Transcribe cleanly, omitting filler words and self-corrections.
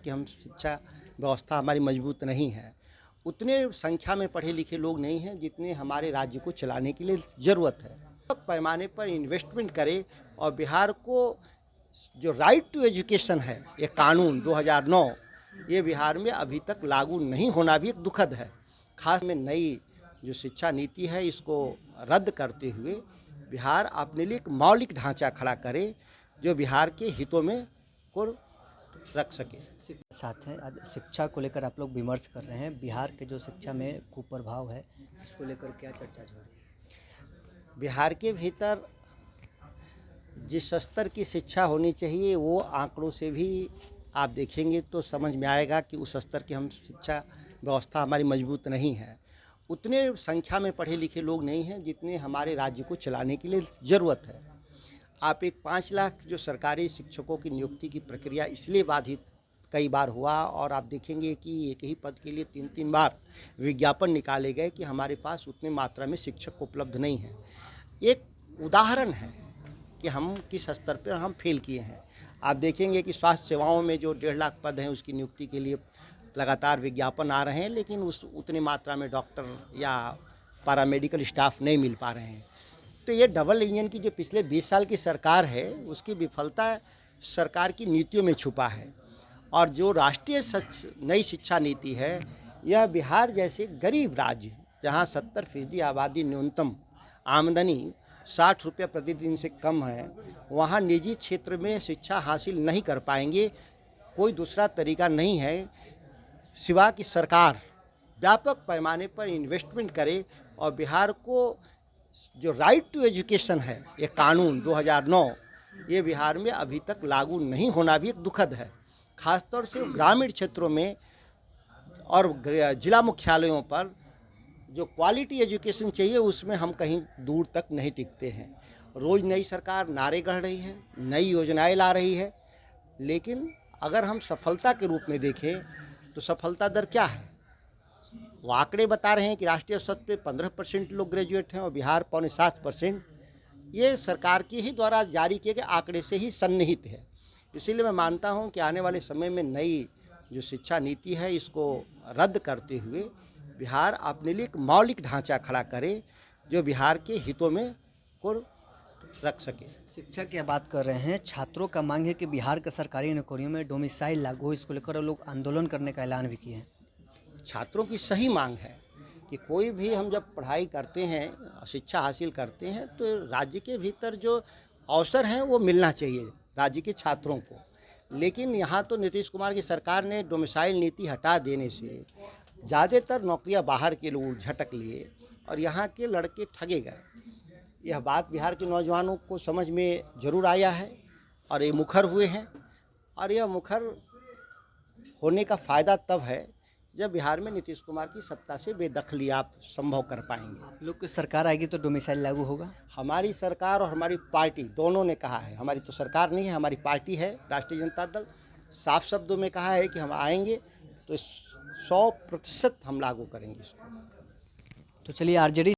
कि हम शिक्षा व्यवस्था हमारी मजबूत नहीं है, उतने संख्या में पढ़े लिखे लोग नहीं हैं जितने हमारे राज्य को चलाने के लिए ज़रूरत है। पैमाने पर इन्वेस्टमेंट करे और बिहार को जो राइट टू एजुकेशन है, ये कानून 2009, ये बिहार में अभी तक लागू नहीं होना भी एक दुखद है। खास में नई जो शिक्षा नीति है इसको रद्द करते हुए बिहार अपने लिए एक मौलिक ढांचा खड़ा करे जो बिहार के हितों में को रख सके। साथ है आज शिक्षा को लेकर आप लोग विमर्श कर रहे हैं। बिहार के जो शिक्षा में कुप्रभाव है उसको लेकर क्या चर्चा चल रही है? बिहार के भीतर जिस स्तर की शिक्षा होनी चाहिए वो आंकड़ों से भी आप देखेंगे तो समझ में आएगा कि उस स्तर की हम शिक्षा व्यवस्था हमारी मजबूत नहीं है। उतने संख्या में पढ़े लिखे लोग नहीं हैं जितने हमारे राज्य को चलाने के लिए ज़रूरत है। आप एक 5 लाख जो सरकारी शिक्षकों की नियुक्ति की प्रक्रिया इसलिए बाधित कई बार हुआ और आप देखेंगे कि एक ही पद के लिए 3-3 बार विज्ञापन निकाले गए कि हमारे पास उतनी मात्रा में शिक्षक उपलब्ध नहीं है। एक उदाहरण है कि हम किस स्तर पर हम फेल किए हैं। आप देखेंगे कि स्वास्थ्य सेवाओं में जो 1.5 लाख पद हैं उसकी नियुक्ति के लिए लगातार विज्ञापन आ रहे हैं, लेकिन उतनी मात्रा में डॉक्टर या पैरामेडिकल स्टाफ नहीं मिल पा रहे हैं। तो ये डबल इंजन की जो पिछले 20 साल की सरकार है उसकी विफलता सरकार की नीतियों में छुपा है। और जो राष्ट्रीय नई शिक्षा नीति है यह बिहार जैसे गरीब राज्य जहाँ 70% आबादी न्यूनतम आमदनी 60 रुपये प्रतिदिन से कम है, वहाँ निजी क्षेत्र में शिक्षा हासिल नहीं कर पाएंगे। कोई दूसरा तरीका नहीं है सिवा कि सरकार व्यापक पैमाने पर इन्वेस्टमेंट करे और बिहार को जो राइट टू एजुकेशन है, ये कानून 2009, ये बिहार में अभी तक लागू नहीं होना भी एक दुखद है। खासतौर से ग्रामीण क्षेत्रों में और जिला मुख्यालयों पर जो क्वालिटी एजुकेशन चाहिए उसमें हम कहीं दूर तक नहीं टिकते हैं। रोज़ नई सरकार नारे गढ़ रही है, नई योजनाएं ला रही है, लेकिन अगर हम सफलता के रूप में देखें तो सफलता दर क्या है? वो आंकड़े बता रहे हैं कि राष्ट्रीय औसत पे 15% लोग ग्रेजुएट हैं और बिहार 7.25%। ये सरकार की ही द्वारा जारी किए गए आंकड़े से ही सन्निहित है। इसीलिए मैं मानता हूं कि आने वाले समय में नई जो शिक्षा नीति है इसको रद्द करते हुए बिहार अपने लिए एक मौलिक ढांचा खड़ा करे जो बिहार के हितों में को रख सके। शिक्षा की बात कर रहे हैं, छात्रों का मांग है कि बिहार के सरकारी नौकरियों में डोमिसाइल लागू हो, इसको लेकर लोग आंदोलन करने का ऐलान भी किए हैं। छात्रों की सही मांग है कि कोई भी हम जब पढ़ाई करते हैं, शिक्षा हासिल करते हैं तो राज्य के भीतर जो अवसर हैं वो मिलना चाहिए राज्य के छात्रों को। लेकिन यहाँ तो नीतीश कुमार की सरकार ने डोमिसाइल नीति हटा देने से ज़्यादातर नौकरियाँ बाहर के लोग झटक लिए और यहाँ के लड़के ठगे गए। यह बात बिहार के नौजवानों को समझ में ज़रूर आया है और ये मुखर हुए हैं। और यह मुखर होने का फ़ायदा तब है जब बिहार में नीतीश कुमार की सत्ता से बेदखली आप संभव कर पाएंगे। आप लोग की सरकार आएगी तो डोमिसाइल लागू होगा? हमारी सरकार और हमारी पार्टी दोनों ने कहा है, हमारी तो सरकार नहीं है, हमारी पार्टी है राष्ट्रीय जनता दल, साफ शब्दों में कहा है कि हम आएंगे तो 100% हम लागू करेंगे इसको। तो चलिए, आरजेडी